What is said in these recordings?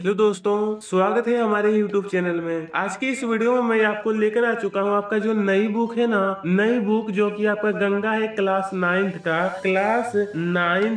Hello दोस्तों, स्वागत है हमारे YouTube चैनल में। आज की इस वीडियो में मैं आपको लेकर आ चुका हूँ आपका जो नई बुक है ना, नई बुक जो कि आपका गंगा है क्लास 9th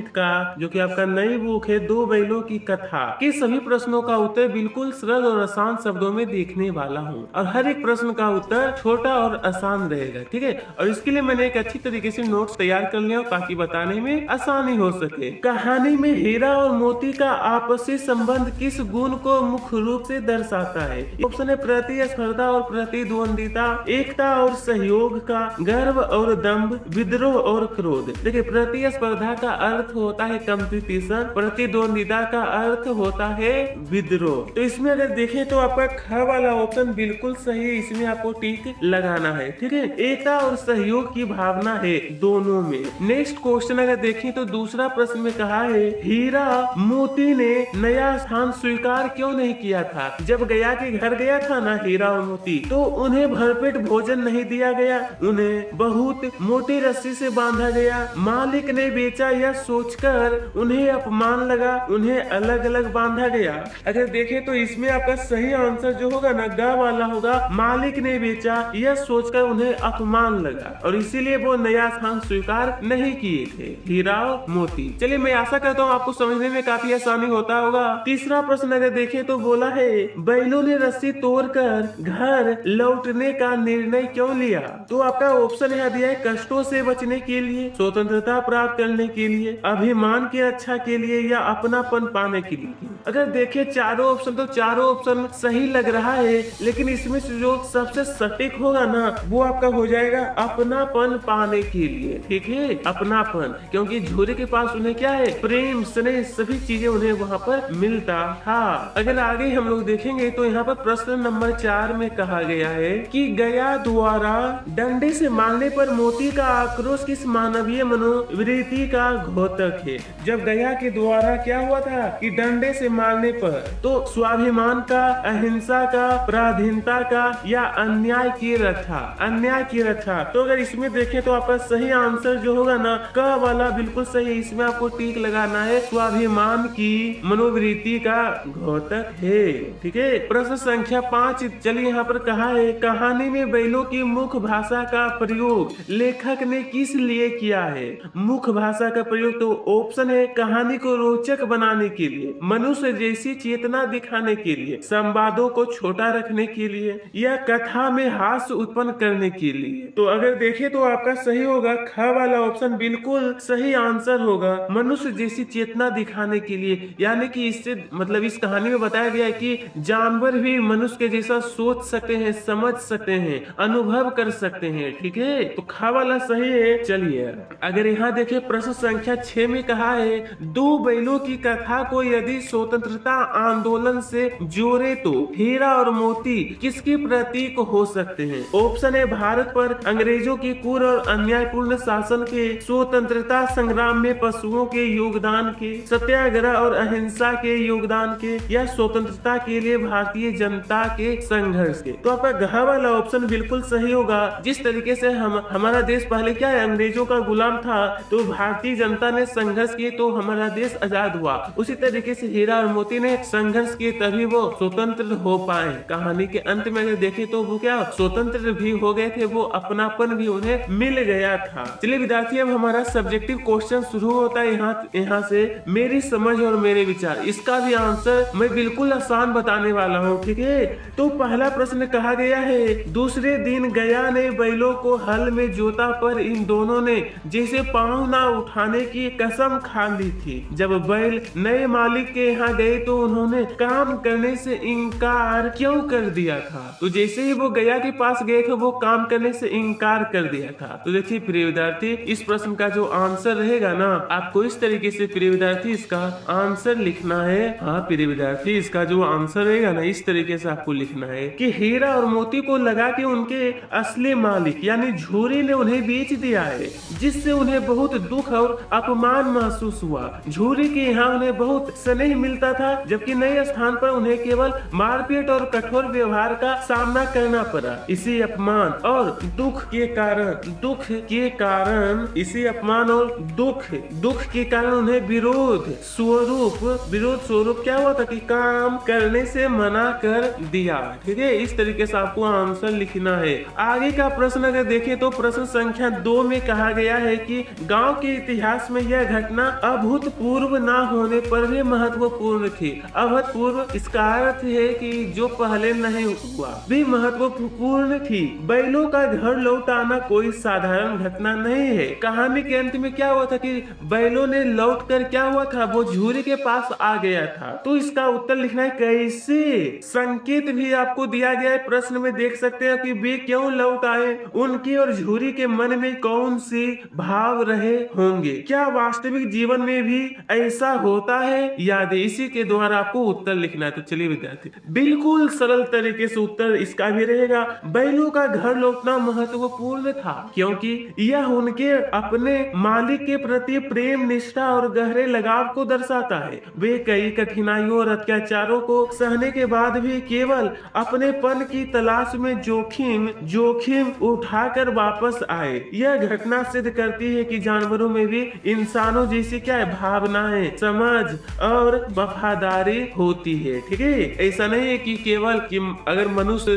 का जो कि आपका नई बुक है दो बैलों की कथा के सभी प्रश्नों का उत्तर बिल्कुल सरल और आसान शब्दों में देखने वाला हूँ और हर एक प्रश्न का उत्तर छोटा और आसान रहेगा, ठीक है। और इसके लिए मैंने एक अच्छी तरीके से नोट्स तैयार कर लिया ताकि बताने में आसानी हो सके। कहानी में हीरा और मोती का आपसी संबंध किस गुण को मुख्य रूप से दर्शाता है? ऑप्शन है प्रतिस्पर्धा और प्रतिद्वंदिता, एकता और सहयोग का, गर्व और दंभ, विद्रोह और क्रोध। देखिए, प्रतिस्पर्धा का अर्थ होता है कंपटीशन, प्रतिद्वंदिता का अर्थ होता है विद्रोह। तो इसमें अगर देखें तो आपका ख वाला ऑप्शन बिल्कुल सही है, इसमें आपको टिक लगाना है, ठीक है। एकता और सहयोग की भावना है दोनों में। नेक्स्ट क्वेश्चन अगर देखें तो दूसरा प्रश्न में कहा है हीरा मोती ने नया स्थान स्वीकार क्यों नहीं किया था? जब गया के घर गया था ना हीरा और मोती, तो उन्हें भरपेट भोजन नहीं दिया गया, उन्हें बहुत मोटी रस्सी से बांधा गया। मालिक ने बेचा यह सोचकर उन्हें अपमान लगा, उन्हें अलग अलग बांधा गया। अगर देखें तो इसमें आपका सही आंसर जो होगा ना ग वाला होगा, मालिक ने बेचा यह सोचकर उन्हें अपमान लगा और इसीलिए वो नया स्थान स्वीकार नहीं किए थे हीरा और मोती। चलिए, मैं आशा करता हूँ आपको समझने में काफी आसानी होता होगा। तीसरा प्रश्न अगर देखें तो बोला है बैलों ने रस्सी तोड़कर घर लौटने का निर्णय क्यों लिया? तो आपका ऑप्शन यहाँ दिया है कष्टों से बचने के लिए, स्वतंत्रता प्राप्त करने के लिए, अभिमान की रक्षा के लिए या अपनापन पाने के लिए। अगर देखें चारों ऑप्शन तो चारों ऑप्शन सही लग रहा है, लेकिन इसमें से जो सबसे सटीक होगा ना वो आपका हो जाएगा अपनापन पाने के लिए, ठीक है, अपनापन। क्योंकि झूरे के पास उन्हें क्या है, प्रेम स्नेह सभी चीजें उन्हें वहाँ पर मिलता था। अगर आगे हम लोग देखेंगे तो यहाँ पर प्रश्न नंबर 4 में कहा गया है कि गया द्वारा डंडे से मारने पर मोती का आक्रोश किस मानवीय मनोवृत्ति का घोतक है? जब गया के द्वारा क्या हुआ था कि डंडे से मारने पर, तो स्वाभिमान का, अहिंसा का, पराधीनता का या अन्याय की रक्षा? अन्याय की रक्षा। तो अगर इसमें देखें तो आपका सही आंसर जो होगा ना क वाला बिल्कुल सही, इसमें आपको टिक लगाना है, स्वाभिमान की मनोवृत्ति का घोतक है, ठीक है। प्रश्न संख्या 5, चलिए यहाँ पर कहा है कहानी में बैलों की मुख्य भाषा का प्रयोग लेखक ने किस लिए किया है? मुख्य भाषा का प्रयोग तो ऑप्शन है कहानी को रोचक बनाने के लिए, मनुष्य जैसी चेतना दिखाने के लिए, संवादों को छोटा रखने के लिए या कथा में हास्य उत्पन्न करने के लिए। तो अगर देखें तो आपका सही होगा ख वाला ऑप्शन बिल्कुल सही आंसर होगा, मनुष्य जैसी चेतना दिखाने के लिए। यानी कि इससे मतलब इस कहानी में बताया गया है कि जानवर भी मनुष्य के जैसा सोच सकते हैं, समझ सकते हैं, अनुभव कर सकते हैं, ठीक है। तो ख वाला सही है। चलिए अगर यहाँ देखें प्रश्न संख्या 6 में कहा है दो बैलों की कथा को यदि स्वतंत्रता आंदोलन से जोड़े तो हीरा और मोती किसके प्रतीक हो सकते हैं? ऑप्शन है भारत पर अंग्रेजों के क्रूर और अन्यायपूर्ण शासन के, स्वतंत्रता संग्राम में पशुओं के योगदान के, सत्याग्रह और अहिंसा के योगदान के या स्वतंत्रता के लिए भारतीय जनता के संघर्ष के। तो आपका घ वाला ऑप्शन बिल्कुल सही होगा। जिस तरीके से हमारा देश पहले क्या है, अंग्रेजों का गुलाम था, तो भारतीय जनता ने संघर्ष किए तो हमारा देश आजाद हुआ। उसी तरीके से हीरा और मोती ने संघर्ष किए तभी वो स्वतंत्र हो पाए। कहानी के अंत में अगर देखें तो वो क्या स्वतंत्र भी हो गए थे, वो अपनापन भी उन्हें मिल गया था। चलिए विद्यार्थी, अब हमारा सब्जेक्टिव क्वेश्चन शुरू होता है यहाँ से मेरी समझ और मेरे विचार। इसका भी आंसर मैं बिल्कुल आसान बताने वाला हूँ, ठीक है। तो पहला प्रश्न कहा गया है दूसरे दिन गया ने बैलों को हल में जोता पर इन दोनों ने जैसे पांव ना उठाने की कसम खा ली थी। जब बैल नए मालिक के यहाँ गए तो उन्होंने काम करने से इनकार क्यों कर दिया था? तो जैसे ही वो गया के पास गए थे वो काम करने से इनकार कर दिया था। तो देखिए प्रिय विद्यार्थी, इस प्रश्न का जो आंसर रहेगा ना, आपको इस तरीके से प्रिय विद्यार्थी इसका आंसर लिखना है। हाँ प्रिय विद्यार्थी, इसका जो आंसर रहेगा ना इस तरीके से आपको लिखना है कि हीरा और मोती को लगा के उनके असली मालिक यानी झूरी ने उन्हें बेच दिया है, जिससे उन्हें बहुत दुख और अपमान महसूस हुआ। झूरी के यहाँ उन्हें बहुत स्नेह मिलता था, जबकि नए स्थान पर उन्हें केवल मारपीट और कठोर व्यवहार का सामना करना पड़ा। इसी अपमान और दुख के कारण इसी अपमान और दुख के कारण उन्हें विरोध स्वरूप क्या हुआ था कि काम करने से मना कर दिया। ठीक है, इस तरीके से आपको आंसर लिखना है। आगे का प्रश्न अगर देखें तो प्रश्न संख्या 2 में कहा गया है कि गांव के इतिहास में यह घटना अभूतपूर्व न होने पर भी महत्वपूर्ण थी। अभूतपूर्व इसका अर्थ है कि जो पहले नहीं हुआ भी महत्वपूर्ण थी। बैलों का घर लौट आना कोई साधारण घटना नहीं है। कहानी के अंत में क्या हुआ था कि बैलों ने लौट कर क्या हुआ था, वो झूरी के पास आ गया था। तो इसका उत्तर लिखना है कैसे। संकेत भी आपको दिया गया है प्रश्न में, देख सकते हैं कि वे क्यों लौट आए, उनकी और झूरी के मन में कौन सी भाव रहे होंगे, क्या वास्तविक जीवन में भी ऐसा होता है, याद है इसी के द्वारा आपको उत्तर लिखना है। तो चलिए विद्यार्थी, बिल्कुल सरल तरीके से उत्तर इसका भी रहेगा, बैलों का घर लौटना महत्वपूर्ण था क्योंकि यह उनके अपने मालिक के प्रति प्रेम, निष्ठा और गहरे लगाव को दर्शाता है। वे कई कठिनाइयों और अत्याचारों को सहने के बाद भी केवल अपनेपन की तलाश में जोखिम उठाकर वापस आए। यह घटना सिद्ध करती है कि जानवरों में भी इंसानों जैसी क्या है, भावनाएं, समझ और वफादारी होती है। ठीक है, ऐसा नहीं है कि केवल कि अगर मनुष्य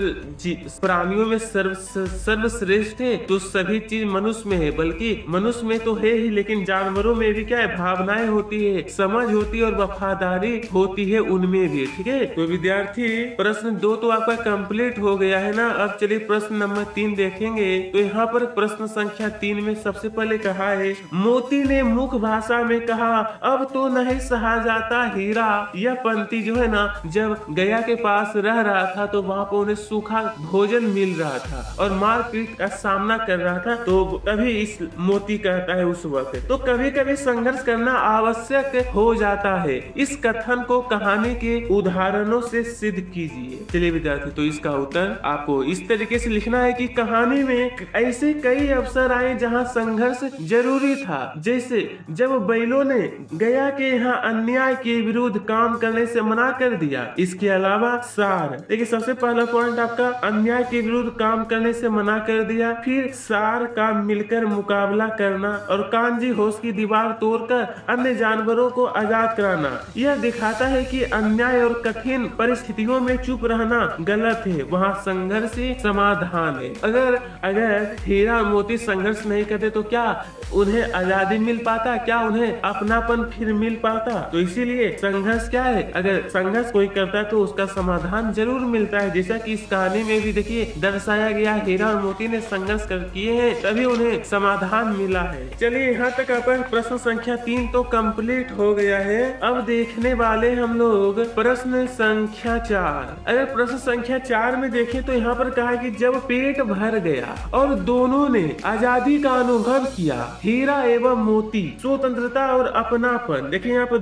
प्राणियों में सर्वश्रेष्ठ है तो सभी चीज मनुष्य में है, बल्कि मनुष्य में तो है ही, लेकिन जानवरों में भी क्या है, भावनाएं होती है, समझ होती है और वफादारी होती है उनमें भी। ठीक है, तो विद्यार्थी प्रश्न 2 तो आपका कंप्लीट हो गया है ना। अब चलिए प्रश्न नंबर 3 देखेंगे। तो यहाँ पर प्रश्न संख्या 3 में सबसे पहले कहा है, मोती ने मुख भाषा में कहा, अब तो नहीं सहा जाता हीरा। यह पंक्ति जो है ना, जब गया के पास रह रहा था तो वहां पर उन्हें सूखा भोजन मिल रहा था और मारपीट का सामना कर रहा था, तो तभी इस मोती कहता है उस वक्त। तो कभी कभी संघर्ष करना आवश्यक हो जाता है। इस कथन को कहानी के उदाहरणों से सिद्ध कीजिए। चलिए विद्यार्थी, तो इसका उत्तर आपको इस तरीके से लिखना है कि कहानी में ऐसे कई अवसर आए जहां संघर्ष जरूरी था, जैसे जब बैलों ने गया के यहाँ अन्याय के विरुद्ध काम करने से मना कर दिया। इसके अलावा सार, देखिए सबसे पहला पॉइंट आपका अन्याय के विरुद्ध काम करने से मना कर दिया, फिर सार का मिलकर मुकाबला करना और कांजी होश की दीवार तोड़कर अन्य जानवरों को आजाद कराना। यह दिखाता है कि अन्याय और कठिन परिस्थितियों में चुप रहना गलत है, वहाँ संघर्ष ही समाधान है। अगर हीरा मोती संघर्ष नहीं करते तो क्या उन्हें आजादी मिल पाता, क्या उन्हें अपनापन फिर मिल पाता। तो इसीलिए संघर्ष क्या है, अगर संघर्ष कोई करता है तो उसका समाधान जरूर मिलता है। जैसा कि इस कहानी में भी देखिए दर्शाया गया, हीरा और मोती ने संघर्ष कर किए हैं तभी उन्हें समाधान मिला है। चलिए यहाँ तक अपन प्रश्न संख्या 3 तो कंप्लीट हो गया है। अब देखने वाले हम लोग प्रश्न संख्या 4। अगर प्रश्न संख्या 4 में देखें तो यहाँ पर कहा कि जब पेट भर गया और दोनों ने आजादी का अनुभव किया, हीरा एवं मोती, स्वतंत्रता और अपनापन। देखिए यहाँ पर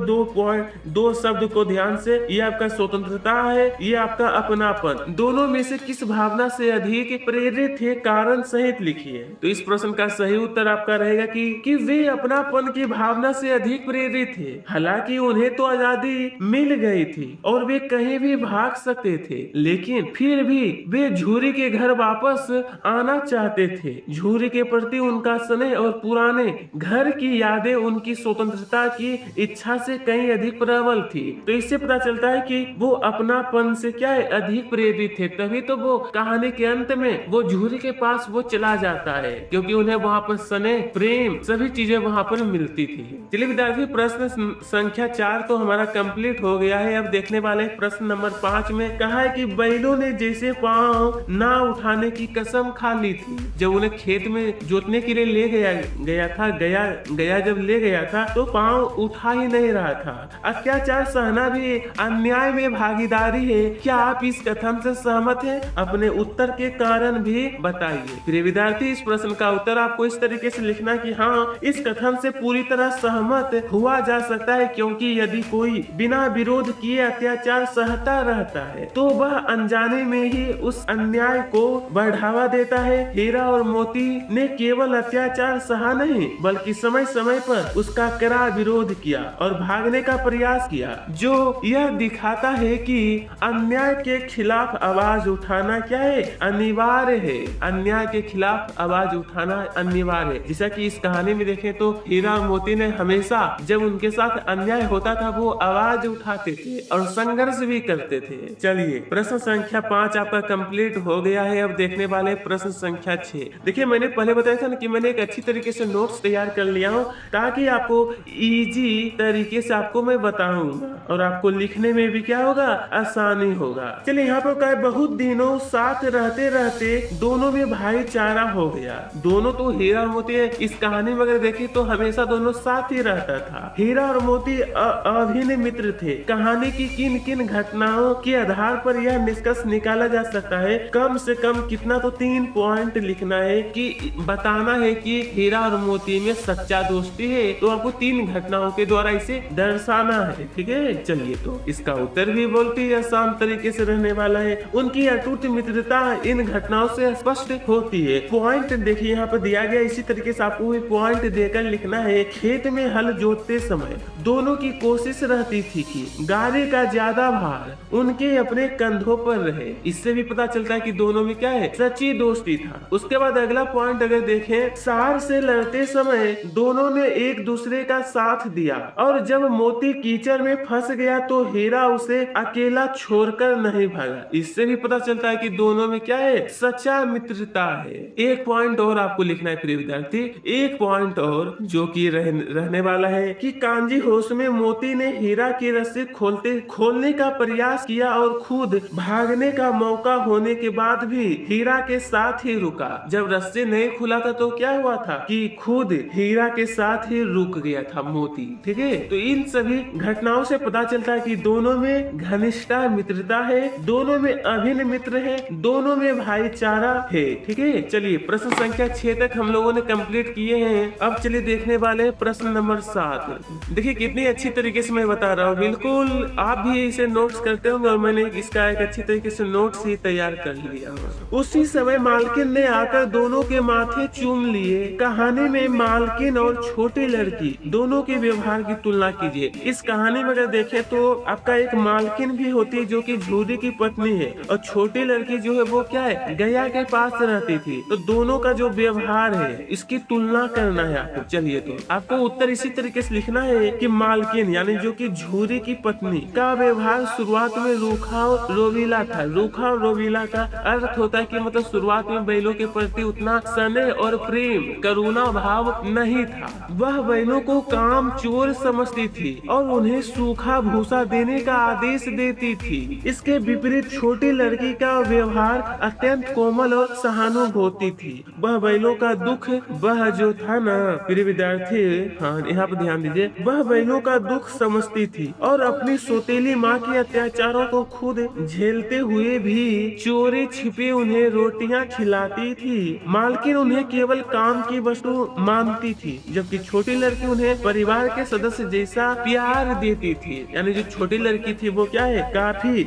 2 शब्द को ध्यान से, ये आपका स्वतंत्रता है, ये आपका अपनापन। दोनों में से किस भावना से अधिक प्रेरित थे, कारण सहित लिखिए। तो इस प्रश्न का सही उत्तर आपका रहेगा कि वे अपनापन की भावना से अधिक प्रेरित थे। हालांकि उन्हें तो आजादी मिल गई थी और वे कहीं भी भाग सकते थे, लेकिन फिर भी वे झूरी के घर वापस आना चाहते थे। झूरी के प्रति उनका स्नेह और पुराने घर की यादें उनकी स्वतंत्रता की इच्छा से कहीं अधिक प्रबल थी। तो इससे पता चलता है कि वो अपनापन से क्या है, अधिक प्रेरित थे, तभी तो वो कहानी के अंत में वो झूरी के पास वो चला जाता है, क्योंकि उन्हें वहाँ पर स्नेह, प्रेम, सभी चीजें वहाँ पर मिलती थी। चलिए विद्यार्थी, प्रश्न संख्या 4 तो हमारा कंप्लीट हो गया है। अब देखने वाले प्रश्न नंबर 5 में कहा है कि बैलों ने जैसे पांव ना उठाने की कसम खा ली थी। जब उन्हें खेत में जोतने के लिए ले गया था, गया जब ले गया था तो पांव उठा ही नहीं रहा था। अत्याचार सहना भी अन्याय में भागीदारी है। क्या आप इस कथन से सहमत हैं? अपने उत्तर के कारण भी बताइए। प्रिय विद्यार्थी, इस प्रश्न का उत्तर आपको इस तरीके से लिखना कि हाँ, इस कथन से पूरी तरह सहमत हुआ जा सकता है, क्योंकि यदि कोई बिना विरोध किए अत्याचार सहता रहता है तो वह अनजाने में ही उस अन्याय को बढ़ावा देता है। हीरा और मोती ने केवल अत्याचार सहा नहीं, बल्कि समय समय पर उसका कड़ा विरोध किया और भागने का प्रयास किया, जो यह दिखाता है कि अन्याय के खिलाफ आवाज उठाना क्या है, अनिवार्य है। अन्याय के खिलाफ आवाज उठाना अनिवार्य है। जैसा कि इस कहानी में देखें तो हीरा और मोती ने हमेशा जब उनके साथ अन्याय होता था वो आवाज खाते थे और संघर्ष भी करते थे। चलिए प्रश्न संख्या 5 आपका कंप्लीट हो गया है। अब देखने वाले प्रश्न संख्या 6। देखिए मैंने पहले बताया था ना कि मैंने एक अच्छी तरीके से नोट्स तैयार कर लिया हूँ ताकि आपको इजी तरीके से आपको मैं बताऊंगा और आपको लिखने में भी क्या होगा, आसानी होगा। चलिए यहाँ पर क्या है, बहुत दिनों साथ रहते रहते दोनों में भाईचारा हो गया। दोनों तो हीरा और मोती है। इस कहानी में अगर देखें तो हमेशा दोनों साथ ही रहता था। हीरा और मोती अभिन्न मित्र थे। कहानी की किन किन घटनाओं के आधार पर यह निष्कर्ष निकाला जा सकता है, कम से कम कितना तो 3 पॉइंट लिखना है कि बताना है कि हीरा और मोती में सच्चा दोस्ती है। तो आपको 3 घटनाओं के द्वारा इसे दर्शाना है। ठीक है, चलिए तो इसका उत्तर भी बहुत ही आसान तरीके से रहने वाला है। उनकी अटूट मित्रता इन घटनाओं से स्पष्ट होती है। पॉइंट देखिए यहाँ पर दिया गया, इसी तरीके से आपको भी पॉइंट देकर लिखना है। खेत में हल जोतते समय दोनों की कोशिश रहती थी कि गाड़ी का ज्यादा भार उनके अपने कंधों पर रहे। इससे भी पता चलता है कि दोनों में क्या है, सच्ची दोस्ती था। उसके बाद अगला पॉइंट अगर देखें, सार से लड़ते समय दोनों ने एक दूसरे का साथ दिया और जब मोती कीचड़ में फंस गया तो हीरा उसे अकेला छोड़कर नहीं भागा। इससे भी पता चलता है कि दोनों में क्या है, सच्चा मित्रता है। एक पॉइंट और आपको लिखना है प्रिय विद्यार्थी, एक पॉइंट और जो कि रहने वाला है कि कांजी होश में मोती ने हीरा की रस्सी खोलने का प्रयास किया और खुद भागने का मौका होने के बाद भी हीरा के साथ ही रुका। जब रस्सी नहीं खुला था तो क्या हुआ था कि खुद हीरा के साथ ही रुक गया था मोती। ठीक है, तो इन सभी घटनाओं से पता चलता है कि दोनों में घनिष्ठता मित्रता है, दोनों में अभिन्न मित्र है, दोनों में भाईचारा है। ठीक है, चलिए प्रश्न संख्या 6 तक हम लोगों ने कंप्लीट किए हैं। अब चलिए देखने वाले हैं प्रश्न नंबर 7। देखिए कितनी अच्छी तरीके से मैं बता रहा हूँ, बिल्कुल आप भी इसे नोट्स करते होंगे और मैंने इसका एक अच्छी तरीके से नोट्स ही तैयार कर लिया। उसी समय मालकिन ने आकर दोनों के माथे चूम लिए। कहानी में मालकिन और छोटी लड़की दोनों के व्यवहार की तुलना कीजिए। इस कहानी में अगर देखें तो आपका एक मालकिन भी होती है जो कि झूरी की पत्नी है और छोटी लड़की जो है वो क्या है, गया के पास रहती थी। तो दोनों का जो व्यवहार है इसकी तुलना करना है आपको। चलिए तो आपको उत्तर इसी तरीके से लिखना है कि मालकिन यानी जो कि झूरी की पत्नी का व्यवहार शुरुआत में रूखा और रोवीला था। रूखा और रोवीला का अर्थ होता है कि मतलब शुरुआत में बैलों के प्रति उतना स्नेह और प्रेम करुणा भाव नहीं था। वह बैलों को काम चोर समझती थी और उन्हें सूखा भूसा देने का आदेश देती थी। इसके विपरीत छोटी लड़की का व्यवहार अत्यंत कोमल और सहानुभूति थी। वह बैलों का दुख, वह जो था ना प्रिय विद्यार्थी, हाँ यहाँ पर ध्यान दीजिए, वह बैलों का दुख समझती थी और अपनी सौतेली माँ के अत्याचारों को खुद झेलते हुए भी चोरी छिपे उन्हें रोटियां खिलाती थी। मालकिन उन्हें केवल काम की वस्तु मानती थी, जबकि छोटी लड़की उन्हें परिवार के सदस्य जैसा प्यार देती थी। यानी जो छोटी लड़की थी वो क्या है, काफी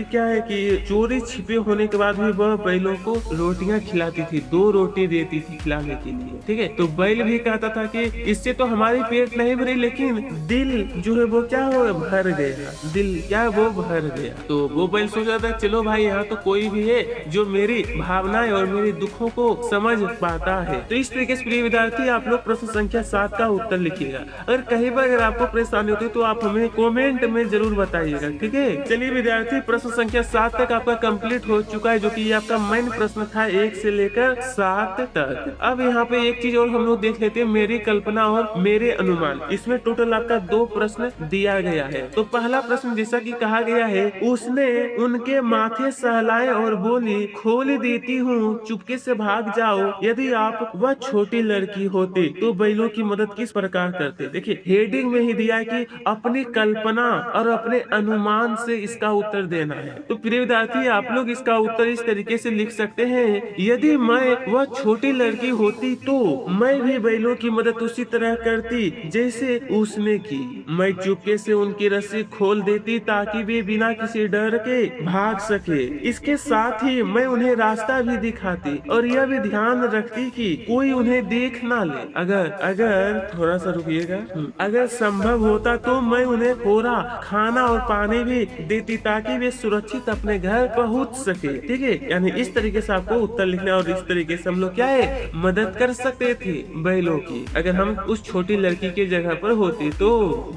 क्या है कि चोरी छिपे होने के बाद भी वह बैलों को रोटियां खिलाती थी। 2 रोटी देती थी खिलाने के लिए। ठीक है, तो बैल भी कहता था कि इससे तो हमारी पेट नहीं भरी लेकिन दिल जो है वो क्या हो भर गया, दिल क्या वो भर गया। तो वो बैल सोच रहा था चलो भाई यहाँ तो कोई भी है जो मेरी भावनाएं और मेरे दुखों को समझ पाता है। तो इस तरीके से प्रिय विद्यार्थी आप लोग प्रश्न संख्या 7 का उत्तर लिखिएगा। अगर कहीं पर अगर आपको परेशानी होती है तो आप हमें कमेंट में जरूर बताइएगा। ठीक है, चलिए विद्यार्थी प्रश्न संख्या 7 तक आपका कंप्लीट हो चुका है, जो कि आपका मेन प्रश्न था 1 से लेकर 7 तक। अब यहाँ पे एक चीज और हम लोग देख लेते हैं, मेरी कल्पना और मेरे अनुमान। इसमें टोटल आपका 2 प्रश्न दिया गया है। तो पहला प्रश्न जैसा कि कहा गया है, उसने उनके माथे सहलाए और बोली, खोल देती हूँ, चुपके से भाग जाओ। यदि आप वह छोटी लड़की होते तो बैलों की मदद किस प्रकार करते। देखिए हेडिंग में ही दिया है कि अपनी कल्पना और अपने अनुमान से इसका उत्तर देना है। तो प्रिय विद्यार्थी आप लोग इसका उत्तर इस तरीके से लिख सकते हैं, यदि मैं वह छोटी लड़की होती तो मैं भी बैलों की मदद उसी तरह करती जैसे उसने की। मैं चुपके से उनकी रस्सी खोल देती ताकि वे बिना किसी डर के भाग सके। इसके साथ ही मैं उन्हें रास्ता भी दिखाती और यह भी ध्यान रखती कि कोई उन्हें देख ना ले। अगर थोड़ा सा रुकिएगा, अगर संभव होता तो मैं उन्हें थोड़ा खाना और पानी भी देती ताकि वे सुरक्षित अपने घर पहुंच सके। ठीक है, यानी इस तरीके से आपको उत्तर लिखना और इस तरीके से हम लोग क्या है मदद कर सकते थे बैलों की, अगर हम उस छोटी लड़की के जगह पर होते तो।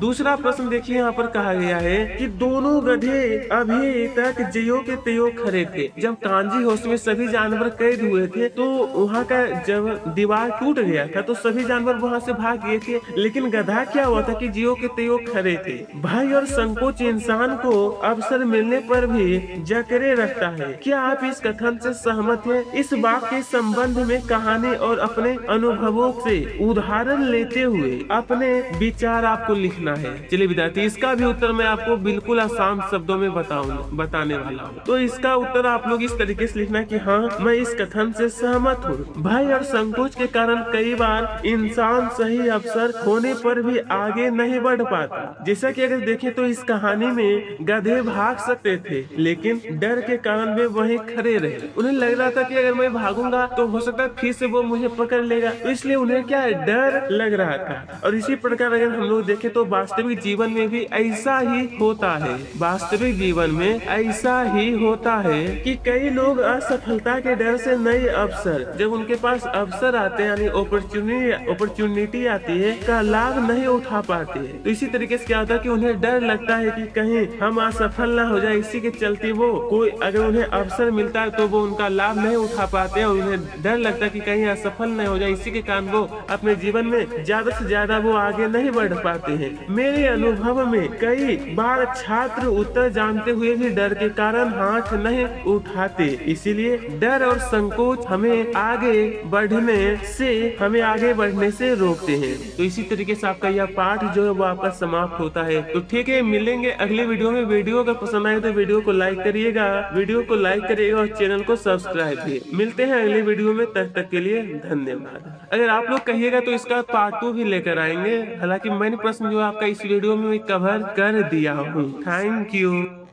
दूसरा प्रश्न देखिए यहाँ पर कहा गया है कि दोनों गधे अभी तक ज्यो के त्यों खड़े थे। जब कांजी हाउस में सभी जानवर कैद हुए थे तो वहाँ का जब दीवार टूट गया था तो सभी जानवर वहाँ से भाग गए थे, लेकिन गधा क्या हुआ था कि ज्यो के त्यों खड़े थे। भय और संकोच इंसान को अवसर मिलने पर भी जकड़े रखता है। क्या आप इस कथन से सहमत हैं? इस बात के संबंध में कहानी और अपने अनुभवों से उदाहरण लेते हुए अपने विचार आपको लिखना है। चलिए विद्यार्थी, इसका भी उत्तर मैं आपको बिल्कुल आसान शब्दों में बताने वाला हूँ। तो इसका उत्तर आप लोग इस तरीके से लिखना कि हाँ, मैं इस कथन से सहमत हूँ। भय और संकोच के कारण कई बार इंसान सही अवसर होने पर भी आगे नहीं बढ़ पाता। जैसा कि अगर देखें तो इस कहानी में गधे भाग सकते थे, लेकिन डर के कारण वे वहीं खड़े रहे। उन्हें लग रहा था कि अगर मैं भागूंगा तो हो सकता है फिर से वो मुझे पकड़ लेगा, तो इसलिए उन्हें क्या डर लग रहा था। और इसी प्रकार अगर हम लोग देखें तो वास्तविक जीवन में भी ऐसा ही होता है। वास्तविक जीवन में ऐसा ही होता है कि कई लोग असफलता के डर से नए अवसर, जब उनके पास अवसर आते हैं यानी अपॉर्चुनिटी आती है, का लाभ नहीं उठा पाते हैं। तो इसी तरीके से क्या होता है कि उन्हें डर लगता है कि कहीं हम असफल ना हो जाए। इसी के चलते वो कोई अगर उन्हें अवसर मिलता है तो वो उनका लाभ नहीं उठा पाते हैं और उन्हें डर लगता है कि कहीं असफल नहीं हो जाए। इसी के कारण वो अपने जीवन में ज्यादा से ज्यादा वो आगे नहीं बढ़ पाते हैं। मेरे अनुभव में कई बार छात्र उत्तर जानते हुए भी डर के कारण हाथ नहीं उठाते। इसीलिए डर और संकोच हमें आगे बढ़ने से रोकते हैं। तो इसी तरीके से आपका यह पाठ जो है वो आपका समाप्त होता है। तो ठीक है, मिलेंगे अगले वीडियो में। वीडियो अगर पसंद आए तो वीडियो को लाइक करिएगा और चैनल को सब्सक्राइब भी। मिलते हैं अगले वीडियो में, तब तक के लिए धन्यवाद। अगर आप लोग कहिएगा तो इसका पार्ट 2 भी लेकर आएंगे। हालांकि मैंने प्रश्न जो आपका इस वीडियो में कवर कर दिया हूँ। Thank you.